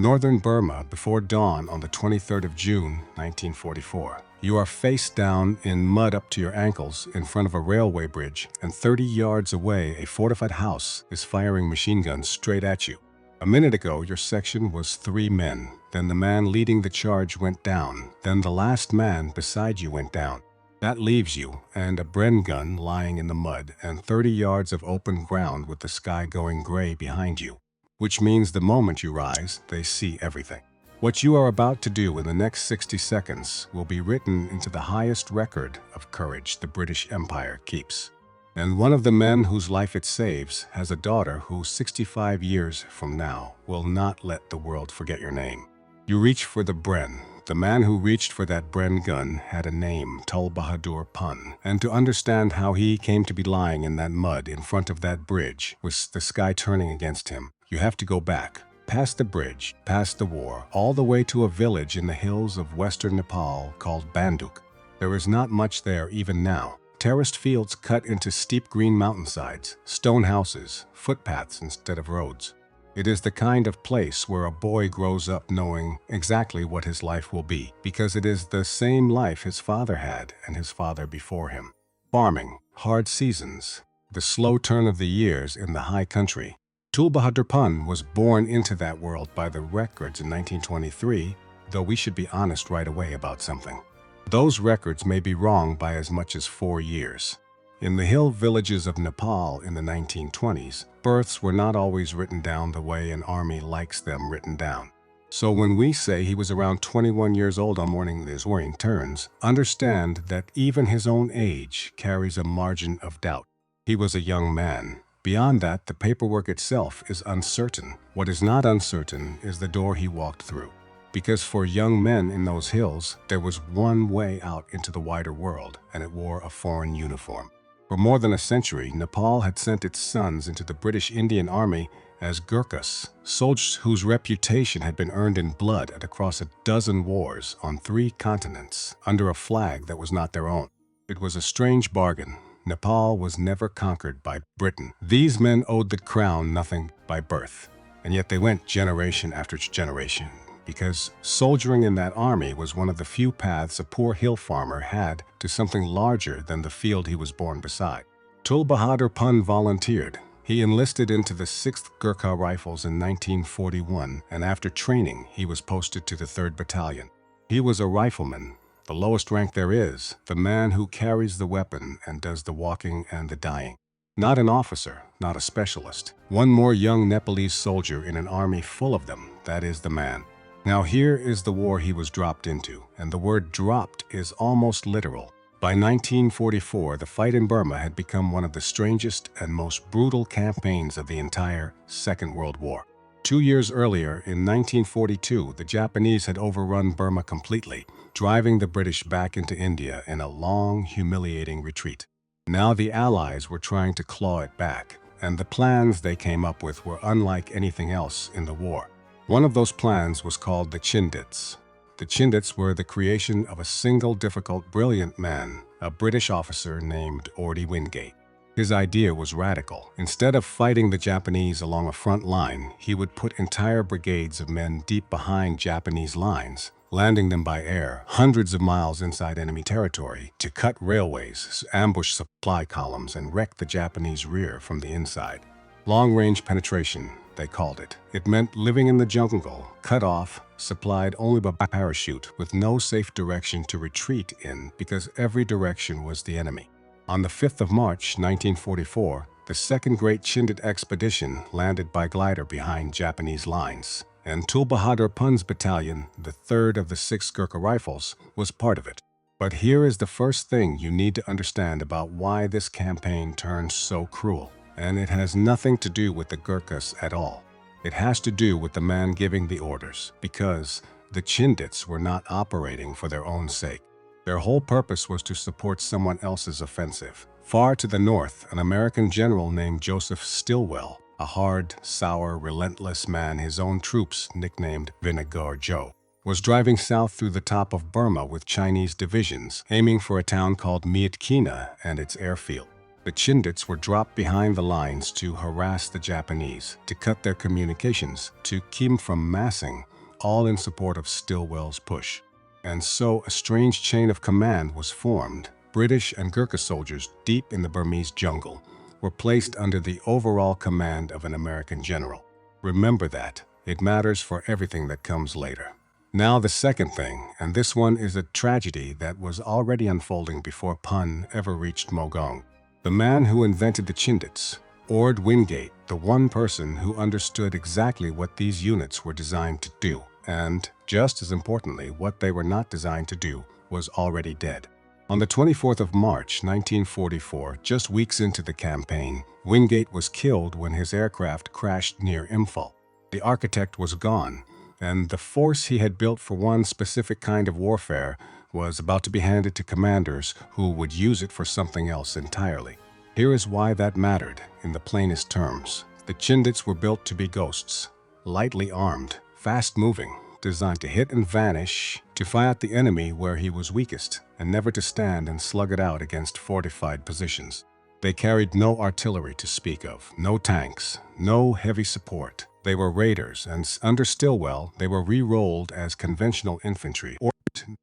Northern Burma before dawn on the 23rd of June, 1944. You are face down in mud up to your ankles in front of a railway bridge, and 30 yards away a fortified house is firing machine guns straight at you. A minute ago, your section was 3 men. Then the man leading the charge went down. Then the last man beside you went down. That leaves you and a Bren gun lying in the mud and 30 yards of open ground with the sky going gray behind you, which means the moment you rise, they see everything. What you are about to do in the next 60 seconds will be written into the highest record of courage the British Empire keeps. And one of the men whose life it saves has a daughter who 65 years from now will not let the world forget your name. You reach for the Bren. The man who reached for that Bren gun had a name, Tulbahadur Pun. And to understand how he came to be lying in that mud in front of that bridge, with the sky turning against him, you have to go back, past the bridge, past the war, all the way to a village in the hills of western Nepal called Banduk. There is not much there even now. Terraced fields cut into steep green mountainsides, stone houses, footpaths instead of roads. It is the kind of place where a boy grows up knowing exactly what his life will be, because it is the same life his father had and his father before him. Farming, hard seasons, the slow turn of the years in the high country. Tulbahadur Pun was born into that world by the records in 1923, though we should be honest right away about something. Those records may be wrong by as much as 4 years. In the hill villages of Nepal in the 1920s, births were not always written down the way an army likes them written down. So when we say he was around 21 years old on morning his warring turns, understand that even his own age carries a margin of doubt. He was a young man. Beyond that, the paperwork itself is uncertain. What is not uncertain is the door he walked through. Because for young men in those hills, there was one way out into the wider world, and it wore a foreign uniform. For more than a century, Nepal had sent its sons into the British Indian Army as Gurkhas, soldiers whose reputation had been earned in blood at across a dozen wars on 3 continents, under a flag that was not their own. It was a strange bargain. Nepal was never conquered by Britain. These men owed the crown nothing by birth, and yet they went generation after generation, because soldiering in that army was one of the few paths a poor hill farmer had to something larger than the field he was born beside. Tulbahadur Pun volunteered. He enlisted into the 6th Gurkha Rifles in 1941, and after training, he was posted to the 3rd Battalion. He was a rifleman, the lowest rank there is, the man who carries the weapon and does the walking and the dying. Not an officer, not a specialist. One more young Nepalese soldier in an army full of them, that is the man. Now here is the war he was dropped into, and the word dropped is almost literal. By 1944, the fight in Burma had become one of the strangest and most brutal campaigns of the entire Second World War. 2 years earlier, in 1942, the Japanese had overrun Burma completely, driving the British back into India in a long, humiliating retreat. Now the Allies were trying to claw it back, and the plans they came up with were unlike anything else in the war. One of those plans was called the Chindits. The Chindits were the creation of a single difficult, brilliant man, a British officer named Orde Wingate. His idea was radical. Instead of fighting the Japanese along a front line, he would put entire brigades of men deep behind Japanese lines, landing them by air, hundreds of miles inside enemy territory, to cut railways, ambush supply columns, and wreck the Japanese rear from the inside. Long-range penetration, they called it. It meant living in the jungle, cut off, supplied only by parachute, with no safe direction to retreat in because every direction was the enemy. On the 5th of March, 1944, the Second Great Chindit Expedition landed by glider behind Japanese lines, and Tulbahadur Pun's battalion, the 3rd of the 6th Gurkha Rifles, was part of it. But here is the first thing you need to understand about why this campaign turned so cruel. And it has nothing to do with the Gurkhas at all. It has to do with the man giving the orders, because the Chindits were not operating for their own sake. Their whole purpose was to support someone else's offensive. Far to the north, an American general named Joseph Stilwell, a hard, sour, relentless man his own troops nicknamed Vinegar Joe, was driving south through the top of Burma with Chinese divisions, aiming for a town called Myitkyina and its airfield. The Chindits were dropped behind the lines to harass the Japanese, to cut their communications, to keep them from massing, all in support of Stilwell's push. And so a strange chain of command was formed. British and Gurkha soldiers deep in the Burmese jungle were placed under the overall command of an American general. Remember that. It matters for everything that comes later. Now the second thing, and this one is a tragedy that was already unfolding before Pun ever reached Mogaung. The man who invented the Chindits, Ord Wingate, the one person who understood exactly what these units were designed to do, and, just as importantly, what they were not designed to do, was already dead. On the 24th of March, 1944, just weeks into the campaign, Wingate was killed when his aircraft crashed near Imphal. The architect was gone, and the force he had built for one specific kind of warfare was about to be handed to commanders who would use it for something else entirely. Here is why that mattered in the plainest terms. The Chindits were built to be ghosts, lightly armed, fast-moving, designed to hit and vanish, to fight the enemy where he was weakest, and never to stand and slug it out against fortified positions. They carried no artillery to speak of, no tanks, no heavy support. They were raiders, and under Stilwell, they were re-rolled as conventional infantry, or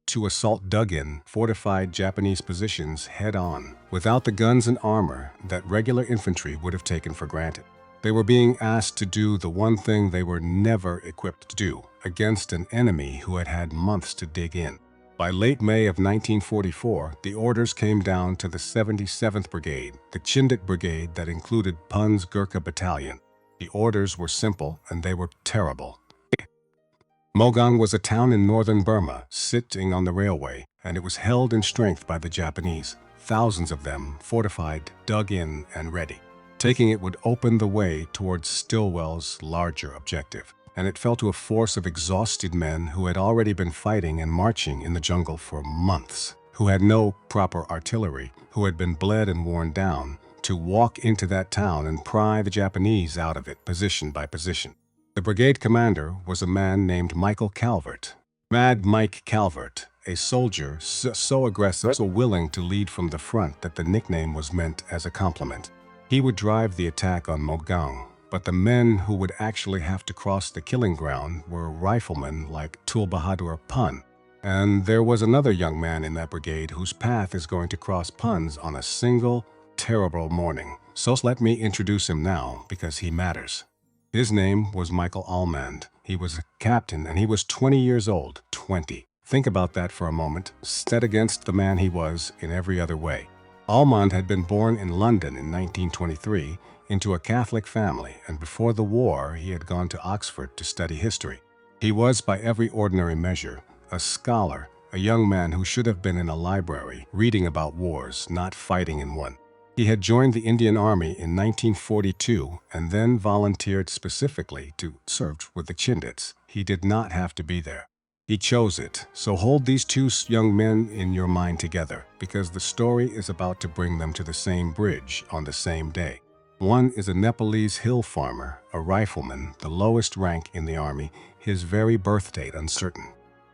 to assault dug-in, fortified Japanese positions head-on, without the guns and armor that regular infantry would have taken for granted. They were being asked to do the one thing they were never equipped to do, against an enemy who had had months to dig in. By late May of 1944, the orders came down to the 77th Brigade, the Chindit Brigade that included Pun's Gurkha Battalion. The orders were simple, and they were terrible. Mogaung was a town in northern Burma, sitting on the railway, and it was held in strength by the Japanese, thousands of them fortified, dug in, and ready. Taking it would open the way towards Stilwell's larger objective, and it fell to a force of exhausted men who had already been fighting and marching in the jungle for months, who had no proper artillery, who had been bled and worn down, to walk into that town and pry the Japanese out of it position by position. The brigade commander was a man named Michael Calvert. Mad Mike Calvert, a soldier so aggressive, so willing to lead from the front that the nickname was meant as a compliment. He would drive the attack on Mogaung, but the men who would actually have to cross the killing ground were riflemen like Tulbahadur Pun. And there was another young man in that brigade whose path is going to cross Pun's on a single, terrible morning. So let me introduce him now, because he matters. His name was Michael Almand. He was a captain, and he was 20 years old. 20. Think about that for a moment, set against the man he was in every other way. Almand had been born in London in 1923 into a Catholic family, and before the war he had gone to Oxford to study history. He was, by every ordinary measure, a scholar, a young man who should have been in a library, reading about wars, not fighting in one. He had joined the Indian Army in 1942 and then volunteered specifically to serve with the Chindits. He did not have to be there. He chose it, so hold these two young men in your mind together, because the story is about to bring them to the same bridge on the same day. One is a Nepalese hill farmer, a rifleman, the lowest rank in the army, his very birth date uncertain.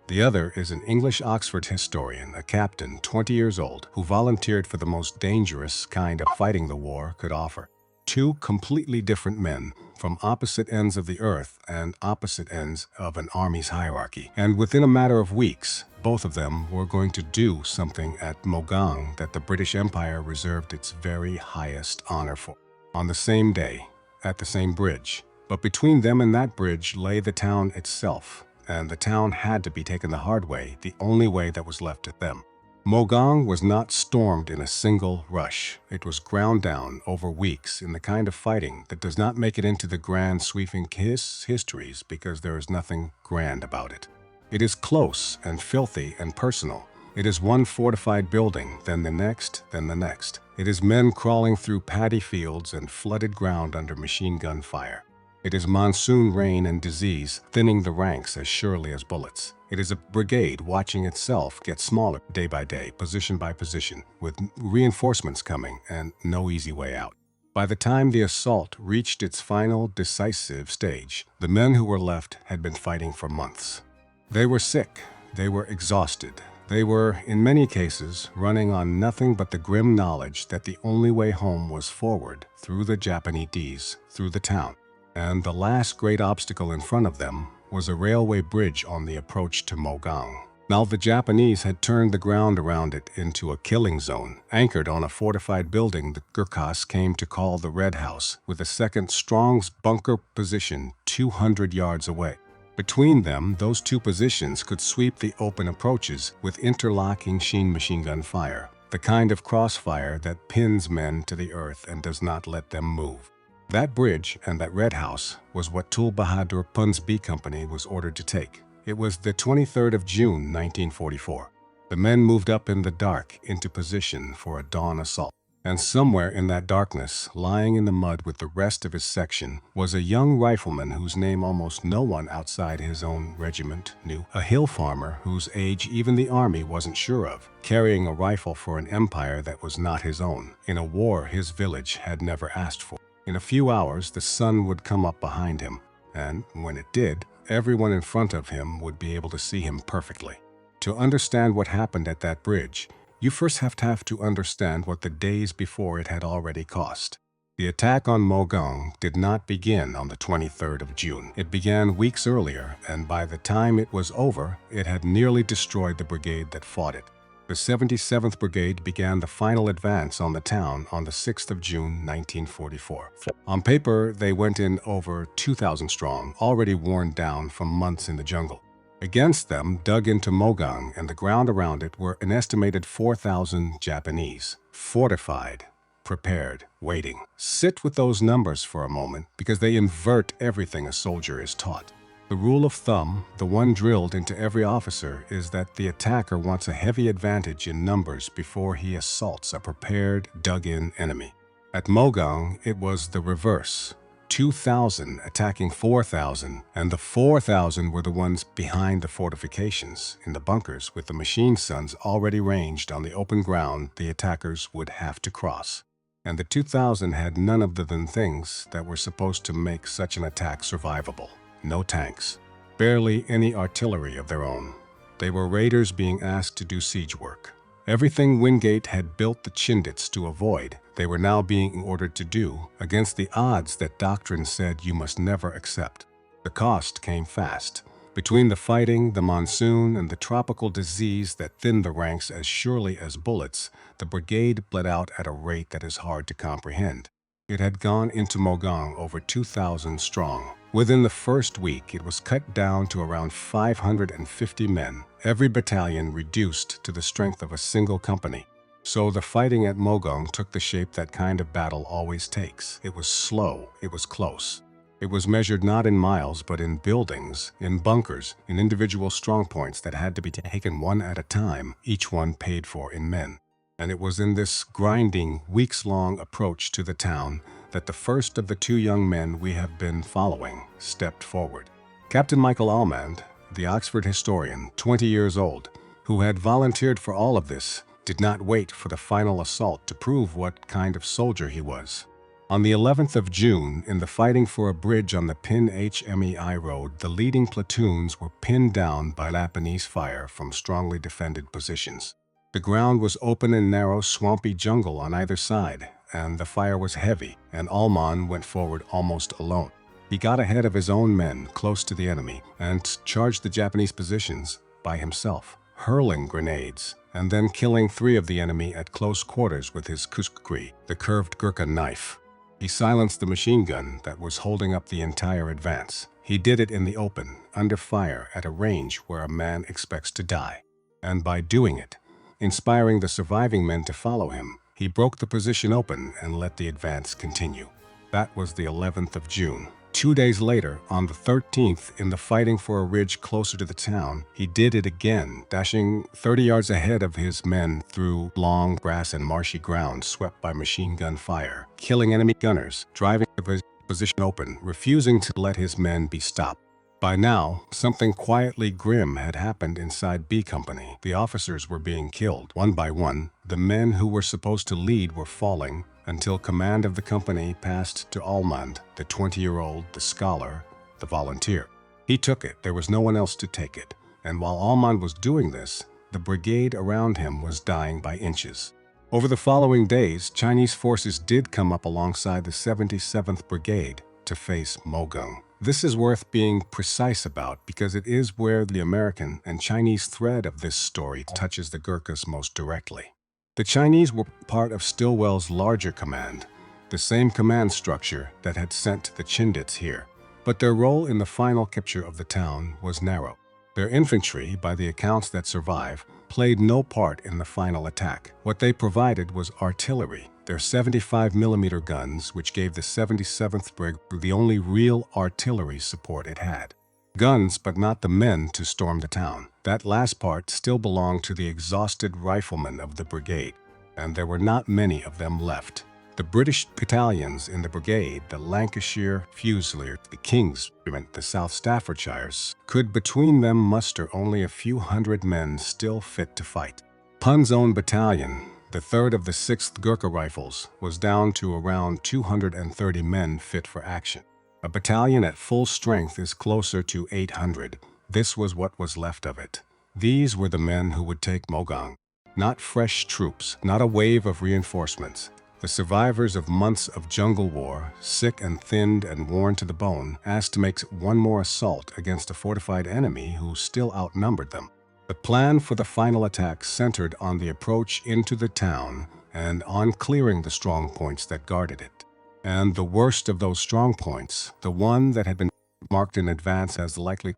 The other is an English Oxford historian, a captain, 20 years old, who volunteered for the most dangerous kind of fighting the war could offer. Two completely different men from opposite ends of the earth and opposite ends of an army's hierarchy. And within a matter of weeks, both of them were going to do something at Mogaung that the British Empire reserved its very highest honor for. On the same day, at the same bridge. But between them and that bridge lay the town itself. And the town had to be taken the hard way, the only way that was left to them. Mogaung was not stormed in a single rush. It was ground down over weeks in the kind of fighting that does not make it into the grand sweeping histories because there is nothing grand about it. It is close and filthy and personal. It is one fortified building, then the next, then the next. It is men crawling through paddy fields and flooded ground under machine gun fire. It is monsoon rain and disease thinning the ranks as surely as bullets. It is a brigade watching itself get smaller day by day, position by position, with reinforcements coming and no easy way out. By the time the assault reached its final decisive stage, the men who were left had been fighting for months. They were sick, they were exhausted, They were, in many cases, running on nothing but the grim knowledge that the only way home was forward, through the Japanese, through the town. And the last great obstacle in front of them was a railway bridge on the approach to Mogaung. Now the Japanese had turned the ground around it into a killing zone. Anchored on a fortified building the Gurkhas came to call the Red House, with a second Strong's bunker position 200 yards away. Between them, those two positions could sweep the open approaches with interlocking machine gun fire, the kind of crossfire that pins men to the earth and does not let them move. That bridge and that Red House was what Tulbahadur Pun's B Company was ordered to take. It was the 23rd of June, 1944. The men moved up in the dark into position for a dawn assault. And somewhere in that darkness, lying in the mud with the rest of his section, was a young rifleman whose name almost no one outside his own regiment knew. A hill farmer whose age even the army wasn't sure of, carrying a rifle for an empire that was not his own, in a war his village had never asked for. In a few hours, the sun would come up behind him, and when it did, everyone in front of him would be able to see him perfectly. To understand what happened at that bridge, you first have to understand what the days before it had already cost. The attack on Mogaung did not begin on the 23rd of June. It began weeks earlier, and by the time it was over, it had nearly destroyed the brigade that fought it. The 77th Brigade began the final advance on the town on the 6th of June, 1944. On paper, they went in over 2,000 strong, already worn down from months in the jungle. Against them, dug into Mogaung and the ground around it, were an estimated 4,000 Japanese, fortified, prepared, waiting. Sit with those numbers for a moment, because they invert everything a soldier is taught. The rule of thumb, the one drilled into every officer, is that the attacker wants a heavy advantage in numbers before he assaults a prepared, dug-in enemy. At Mogaung, it was the reverse. 2,000 attacking 4,000, and the 4,000 were the ones behind the fortifications, in the bunkers with the machine guns already ranged on the open ground the attackers would have to cross. And the 2,000 had none of the things that were supposed to make such an attack survivable. No tanks, barely any artillery of their own. They were raiders being asked to do siege work. Everything Wingate had built the Chindits to avoid, they were now being ordered to do, against the odds that doctrine said you must never accept. The cost came fast. Between the fighting, the monsoon, and the tropical disease that thinned the ranks as surely as bullets, the brigade bled out at a rate that is hard to comprehend. It had gone into Mogaung over 2,000 strong. Within the first week, it was cut down to around 550 men, every battalion reduced to the strength of a single company. So the fighting at Mogaung took the shape that kind of battle always takes. It was slow, it was close. It was measured not in miles, but in buildings, in bunkers, in individual strongpoints that had to be taken one at a time, each one paid for in men. And it was in this grinding, weeks-long approach to the town that the first of the two young men we have been following stepped forward. Captain Michael Almond, the Oxford historian, 20 years old, who had volunteered for all of this, did not wait for the final assault to prove what kind of soldier he was. On the 11th of June, in the fighting for a bridge on the Pin HMEI Road, the leading platoons were pinned down by Japanese fire from strongly defended positions. The ground was open and narrow, swampy jungle on either side, and the fire was heavy, and Almond went forward almost alone. He got ahead of his own men close to the enemy and charged the Japanese positions by himself, hurling grenades, and then killing 3 of the enemy at close quarters with his kuskri, the curved Gurkha knife. He silenced the machine gun that was holding up the entire advance. He did it in the open, under fire, at a range where a man expects to die. And by doing it, inspiring the surviving men to follow him, he broke the position open and let the advance continue. That was the 11th of June. 2 days later, on the 13th, in the fighting for a ridge closer to the town, he did it again, dashing 30 yards ahead of his men through long grass and marshy ground swept by machine gun fire, killing enemy gunners, driving the position open, refusing to let his men be stopped. By now, something quietly grim had happened inside B Company. The officers were being killed, one by one. The men who were supposed to lead were falling, until command of the company passed to Almond, the 20-year-old, the scholar, the volunteer. He took it. There was no one else to take it. And while Almond was doing this, the brigade around him was dying by inches. Over the following days, Chinese forces did come up alongside the 77th Brigade to face Mogaung. This is worth being precise about because it is where the American and Chinese thread of this story touches the Gurkhas most directly. The Chinese were part of Stilwell's larger command, the same command structure that had sent the Chindits here. But their role in the final capture of the town was narrow. Their infantry, by the accounts that survive, played no part in the final attack. What they provided was artillery, their 75mm guns, which gave the 77th Brig the only real artillery support it had. Guns, but not the men to storm the town. That last part still belonged to the exhausted riflemen of the brigade, and there were not many of them left. The British battalions in the brigade, the Lancashire Fusiliers, the King's Regiment, the South Staffordshires, could between them muster only a few hundred men still fit to fight. Pun's own battalion, the 3rd of the 6th Gurkha Rifles, was down to around 230 men fit for action. A battalion at full strength is closer to 800. This was what was left of it. These were the men who would take Mogaung. Not fresh troops, not a wave of reinforcements. The survivors of months of jungle war, sick and thinned and worn to the bone, asked to make one more assault against a fortified enemy who still outnumbered them. The plan for the final attack centered on the approach into the town and on clearing the strong points that guarded it. And the worst of those strong points, the one that had been marked in advance as the likely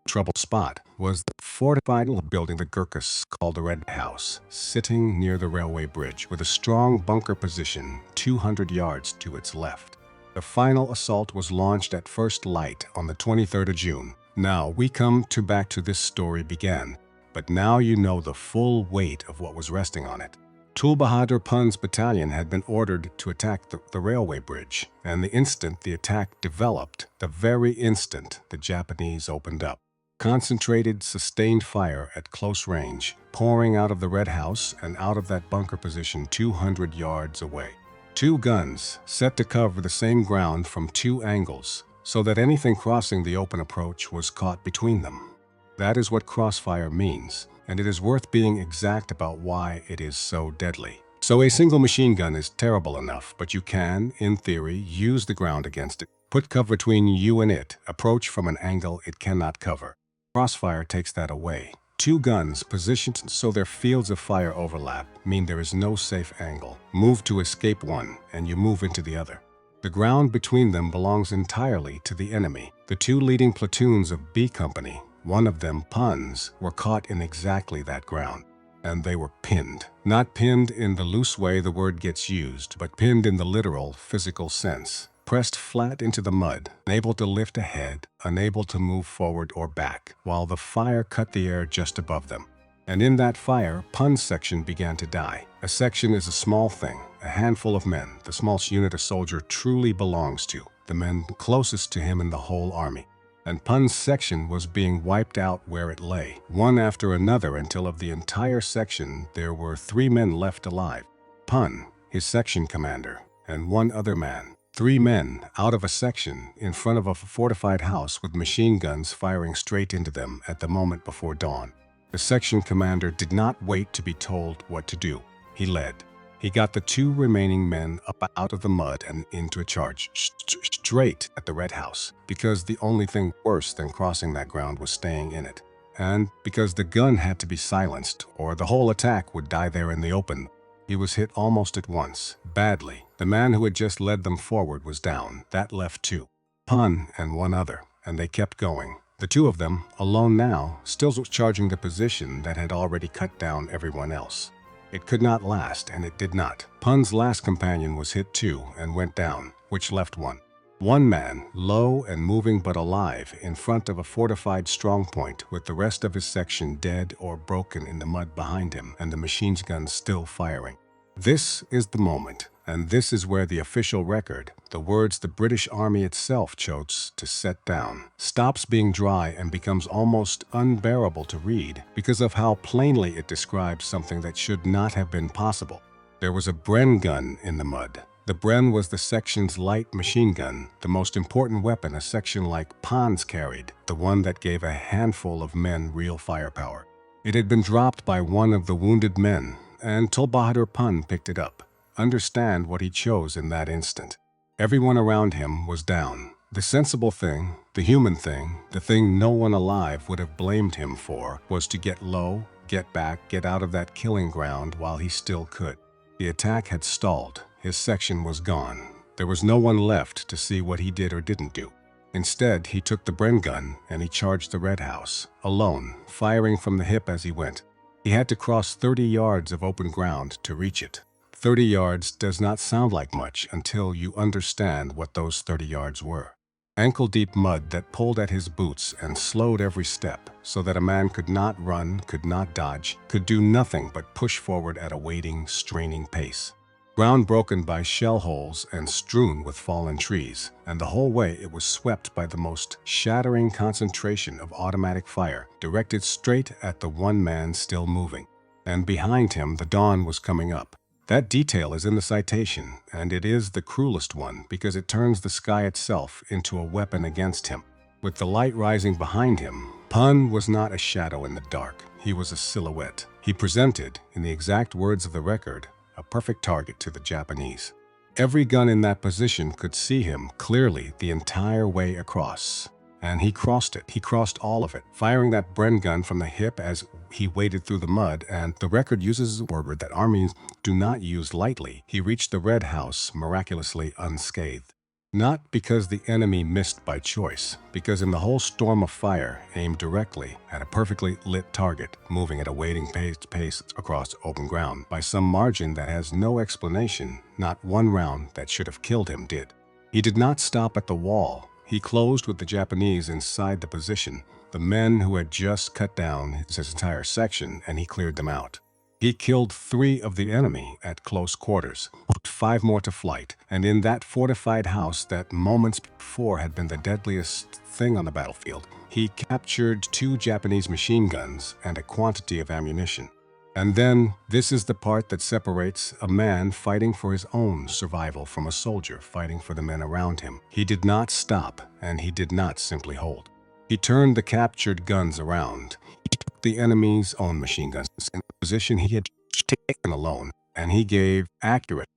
trouble spot, was the fortified building the Gurkhas called the Red House, sitting near the railway bridge with a strong bunker position 200 yards to its left. The final assault was launched at first light on the 23rd of June. Now we come back to this story began, but now you know the full weight of what was resting on it. Tulbahadur Pun's battalion had been ordered to attack the railway bridge, and the instant the attack developed, the very instant the Japanese opened up. Concentrated, sustained fire at close range, pouring out of the Red House and out of that bunker position 200 yards away. 2 guns set to cover the same ground from 2 angles, so that anything crossing the open approach was caught between them. That is what crossfire means, and it is worth being exact about why it is so deadly. So a single machine gun is terrible enough, but you can, in theory, use the ground against it. Put cover between you and it, approach from an angle it cannot cover. Crossfire takes that away. 2 guns positioned so their fields of fire overlap mean there is no safe angle. Move to escape one, and you move into the other. The ground between them belongs entirely to the enemy. The 2 leading platoons of B Company, one of them Pun's, were caught in exactly that ground. And they were pinned. Not pinned in the loose way the word gets used, but pinned in the literal, physical sense. Pressed flat into the mud, unable to lift a head, unable to move forward or back, while the fire cut the air just above them. And in that fire, Pun's section began to die. A section is a small thing, a handful of men, the smallest unit a soldier truly belongs to, the men closest to him in the whole army. And Pun's section was being wiped out where it lay, one after another, until of the entire section there were 3 men left alive. Pun, his section commander, and 1 other man. 3 men out of a section in front of a fortified house with machine guns firing straight into them at the moment before dawn. The section commander did not wait to be told what to do. He led. He got the 2 remaining men up out of the mud and into a charge, straight at the Red House, because the only thing worse than crossing that ground was staying in it. And because the gun had to be silenced, or the whole attack would die there in the open. He was hit almost at once, badly. The man who had just led them forward was down. That left 2. Pun and 1 other, and they kept going. The 2 of them, alone now, still charging the position that had already cut down everyone else. It could not last, and it did not. Pun's last companion was hit too and went down, which left 1. 1 man, low and moving but alive, in front of a fortified strongpoint with the rest of his section dead or broken in the mud behind him and the machine guns still firing. This is the moment, and this is where the official record, the words the British Army itself chose to set down, stops being dry and becomes almost unbearable to read because of how plainly it describes something that should not have been possible. There was a Bren gun in the mud. The Bren was the section's light machine gun, the most important weapon a section like Pun's carried, the one that gave a handful of men real firepower. It had been dropped by one of the wounded men, and Tulbahadur Pun picked it up. Understand what he chose in that instant. Everyone around him was down. The sensible thing, the human thing, the thing no one alive would have blamed him for, was to get low, get back, get out of that killing ground while he still could. The attack had stalled. His section was gone. There was no one left to see what he did or didn't do. Instead, he took the Bren gun and he charged the red house, alone, firing from the hip as he went. He had to cross 30 yards of open ground to reach it. 30 yards does not sound like much until you understand what those 30 yards were. Ankle-deep mud that pulled at his boots and slowed every step, so that a man could not run, could not dodge, could do nothing but push forward at a waiting, straining pace. Ground broken by shell holes and strewn with fallen trees, and the whole way it was swept by the most shattering concentration of automatic fire, directed straight at the one man still moving. And behind him the dawn was coming up. That detail is in the citation, and it is the cruelest one because it turns the sky itself into a weapon against him. With the light rising behind him, Pun was not a shadow in the dark. He was a silhouette. He presented, in the exact words of the record, a perfect target to the Japanese. Every gun in that position could see him clearly the entire way across. And he crossed it. He crossed all of it, firing that Bren gun from the hip as he waded through the mud, and the record uses a word that armies do not use lightly. He reached the red house miraculously unscathed. Not because the enemy missed by choice, because in the whole storm of fire aimed directly at a perfectly lit target, moving at a waiting pace across open ground, by some margin that has no explanation, not one round that should have killed him did. He did not stop at the wall. He closed with the Japanese inside the position, the men who had just cut down his entire section, and he cleared them out. He killed 3 of the enemy at close quarters, put 5 more to flight, and in that fortified house that moments before had been the deadliest thing on the battlefield, he captured 2 Japanese machine guns and a quantity of ammunition. And then, this is the part that separates a man fighting for his own survival from a soldier fighting for the men around him. He did not stop, and he did not simply hold. He turned the captured guns around. He took the enemy's own machine guns in the position he had taken alone, and he gave accurate,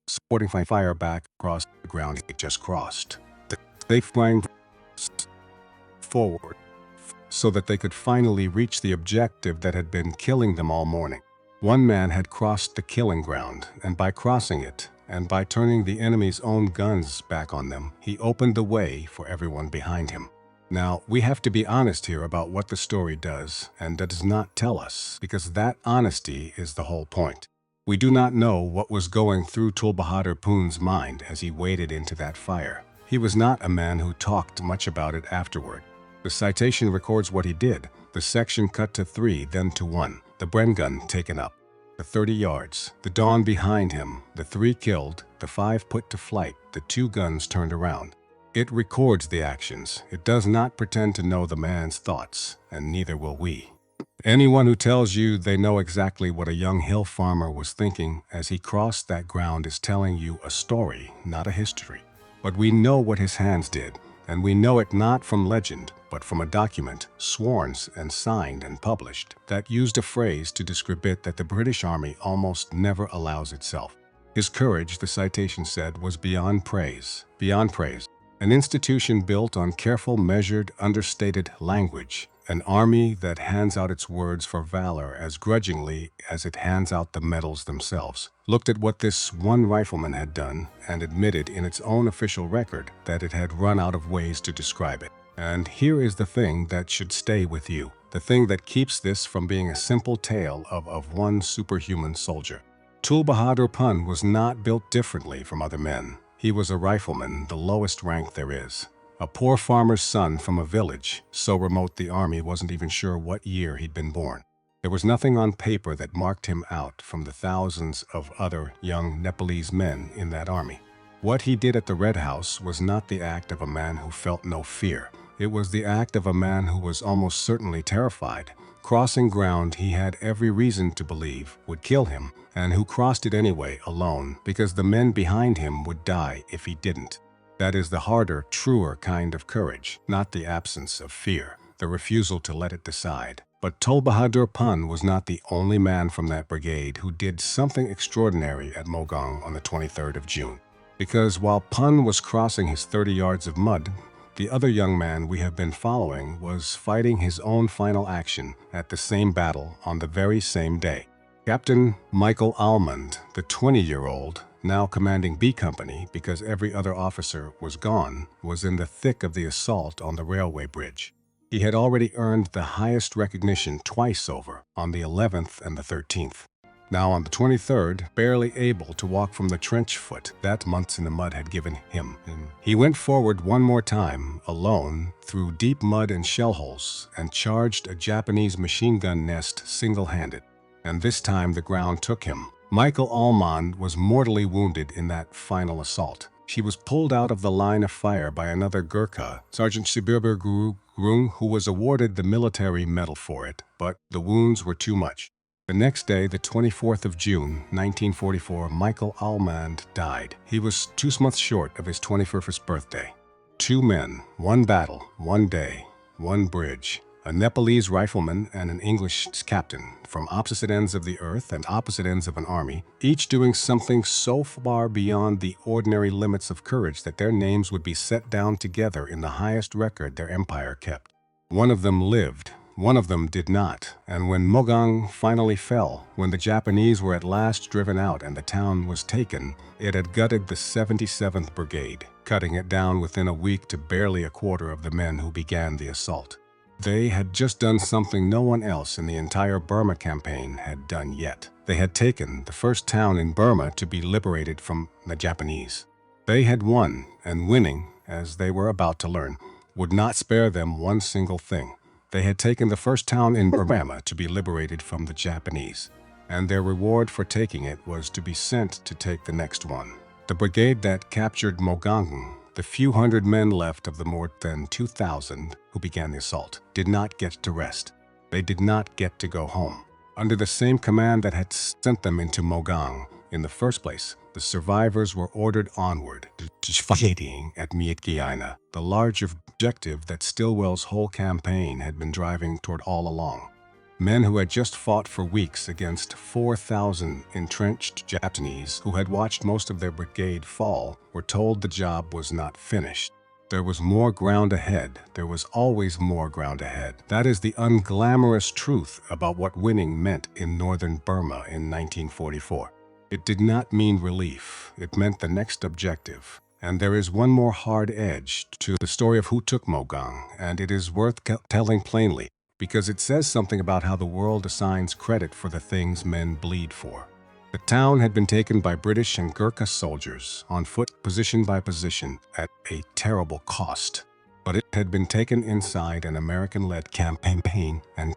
supporting fire back across the ground he just crossed. They sprang forward, so that they could finally reach the objective that had been killing them all morning. One man had crossed the killing ground, and by crossing it, and by turning the enemy's own guns back on them, he opened the way for everyone behind him. Now, we have to be honest here about what the story does and does not tell us, because that honesty is the whole point. We do not know what was going through Tulbahadur Pun's mind as he waded into that fire. He was not a man who talked much about it afterward. The citation records what he did. The section cut to 3, then to 1. The Bren gun taken up. The 30 yards. The dawn behind him. The 3 killed. The 5 put to flight. The 2 guns turned around. It records the actions. It does not pretend to know the man's thoughts, and neither will we. Anyone who tells you they know exactly what a young hill farmer was thinking as he crossed that ground is telling you a story, not a history. But we know what his hands did. And we know it not from legend, but from a document, sworn and signed and published, that used a phrase to describe it that the British Army almost never allows itself. His courage, the citation said, was beyond praise. Beyond praise. An institution built on careful, measured, understated language. An army that hands out its words for valor as grudgingly as it hands out the medals themselves, looked at what this one rifleman had done and admitted in its own official record that it had run out of ways to describe it. And here is the thing that should stay with you, the thing that keeps this from being a simple tale of one superhuman soldier. Tulbahadur Pun was not built differently from other men. He was a rifleman, the lowest rank there is. A poor farmer's son from a village, so remote the army wasn't even sure what year he'd been born. There was nothing on paper that marked him out from the thousands of other young Nepalese men in that army. What he did at the Red House was not the act of a man who felt no fear. It was the act of a man who was almost certainly terrified, crossing ground he had every reason to believe would kill him, and who crossed it anyway alone because the men behind him would die if he didn't. That is the harder, truer kind of courage, not the absence of fear, the refusal to let it decide. But Tulbahadur Pun was not the only man from that brigade who did something extraordinary at Mogaung on the 23rd of June. Because while Pun was crossing his 30 yards of mud, the other young man we have been following was fighting his own final action at the same battle on the very same day. Captain Michael Almond, the 20-year-old, now commanding B Company because every other officer was gone, was in the thick of the assault on the railway bridge. He had already earned the highest recognition twice over, on the 11th and the 13th. Now on the 23rd, barely able to walk from the trench foot that months in the mud had given him, he went forward one more time, alone, through deep mud and shell holes, and charged a Japanese machine gun nest single-handed. And this time the ground took him. Michael Almond was mortally wounded in that final assault. He was pulled out of the line of fire by another Gurkha, Sergeant Sibirber Gurung, who was awarded the military medal for it, but the wounds were too much. The next day, the 24th of June, 1944, Michael Almond died. He was 2 months short of his 21st birthday. 2 men, 1 battle, 1 day, 1 bridge. A Nepalese rifleman and an English captain, from opposite ends of the earth and opposite ends of an army, each doing something so far beyond the ordinary limits of courage that their names would be set down together in the highest record their empire kept. One of them lived. One of them did not, and when Mogaung finally fell, when the Japanese were at last driven out and the town was taken, it had gutted the 77th Brigade, cutting it down within a week to barely a quarter of the men who began the assault. They had just done something no one else in the entire Burma campaign had done yet. They had taken the first town in Burma to be liberated from the Japanese. They had won, and winning, as they were about to learn, would not spare them one single thing. They had taken the first town in Burma to be liberated from the Japanese, and their reward for taking it was to be sent to take the next one. The brigade that captured Mogaung, the few hundred men left of the more than 2,000 who began the assault, did not get to rest. They did not get to go home. Under the same command that had sent them into Mogaung in the first place, the survivors were ordered onward to fighting at Myitkyina, the large objective that Stilwell's whole campaign had been driving toward all along. Men who had just fought for weeks against 4,000 entrenched Japanese who had watched most of their brigade fall were told the job was not finished. There was more ground ahead. There was always more ground ahead. That is the unglamorous truth about what winning meant in northern Burma in 1944. It did not mean relief. It meant the next objective. And there is one more hard edge to the story of who took Mogaung, and it is worth telling plainly, because it says something about how the world assigns credit for the things men bleed for. The town had been taken by British and Gurkha soldiers, on foot, position by position, at a terrible cost. But it had been taken inside an American-led campaign, and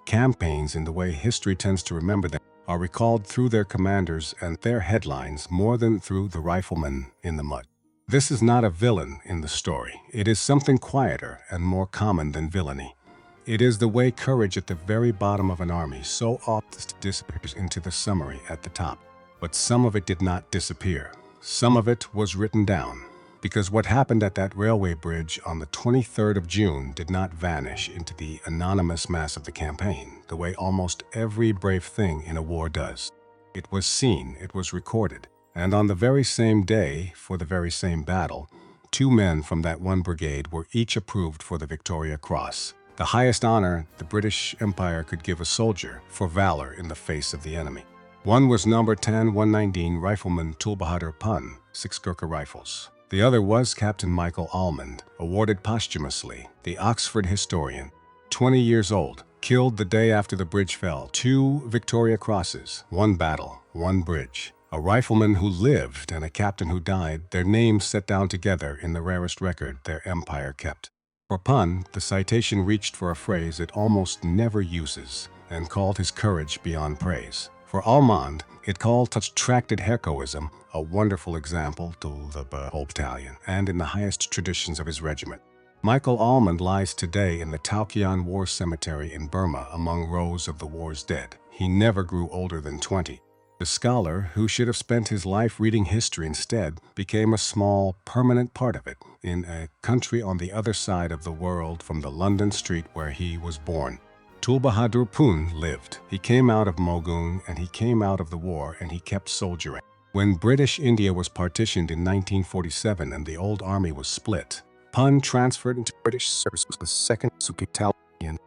campaigns, in the way history tends to remember them, are recalled through their commanders and their headlines more than through the rifleman in the mud. This is not a villain in the story. It is something quieter and more common than villainy. It is the way courage at the very bottom of an army so often disappears into the summary at the top. But some of it did not disappear. Some of it was written down, because what happened at that railway bridge on the 23rd of June did not vanish into the anonymous mass of the campaign, the way almost every brave thing in a war does. It was seen, it was recorded, and on the very same day, for the very same battle, 2 men from that one brigade were each approved for the Victoria Cross, the highest honor the British Empire could give a soldier for valor in the face of the enemy. One was number 10-119 rifleman Tulbahadur Pun, 6 Gurkha rifles. The other was Captain Michael Almond, awarded posthumously, the Oxford historian, 20 years old, killed the day after the bridge fell. 2 Victoria Crosses, 1 battle, 1 bridge. A rifleman who lived and a captain who died, their names set down together in the rarest record their empire kept. For Pun, the citation reached for a phrase it almost never uses, and called his courage beyond praise. For Almond, it called protracted heroism a wonderful example to the whole battalion, and in the highest traditions of his regiment. Michael Almond lies today in the Taukian War Cemetery in Burma among rows of the war's dead. He never grew older than 20. The scholar, who should have spent his life reading history instead, became a small, permanent part of it in a country on the other side of the world from the London street where he was born. Tulbahadur Pun lived. He came out of Mogaung and he came out of the war and he kept soldiering. When British India was partitioned in 1947 and the old army was split, Pun transferred into British service with the 2nd Battalion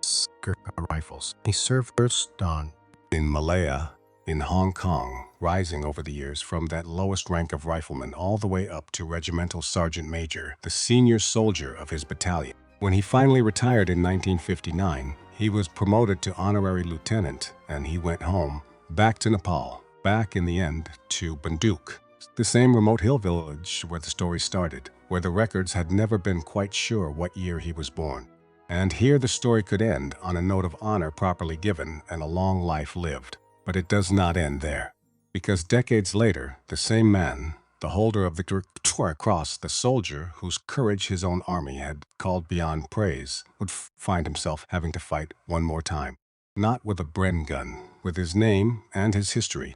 Gurkha Rifles. He served first on in Malaya, in Hong Kong, rising over the years from that lowest rank of rifleman all the way up to regimental sergeant major, the senior soldier of his battalion. When he finally retired in 1959, he was promoted to honorary lieutenant and he went home, back to Nepal, back in the end to Banduk, the same remote hill village where the story started, where the records had never been quite sure what year he was born. And here the story could end on a note of honor properly given and a long life lived. But it does not end there, because decades later, the same man, the holder of the Gurkha cross, the soldier whose courage his own army had called beyond praise, would find himself having to fight one more time. Not with a Bren gun, with his name and his history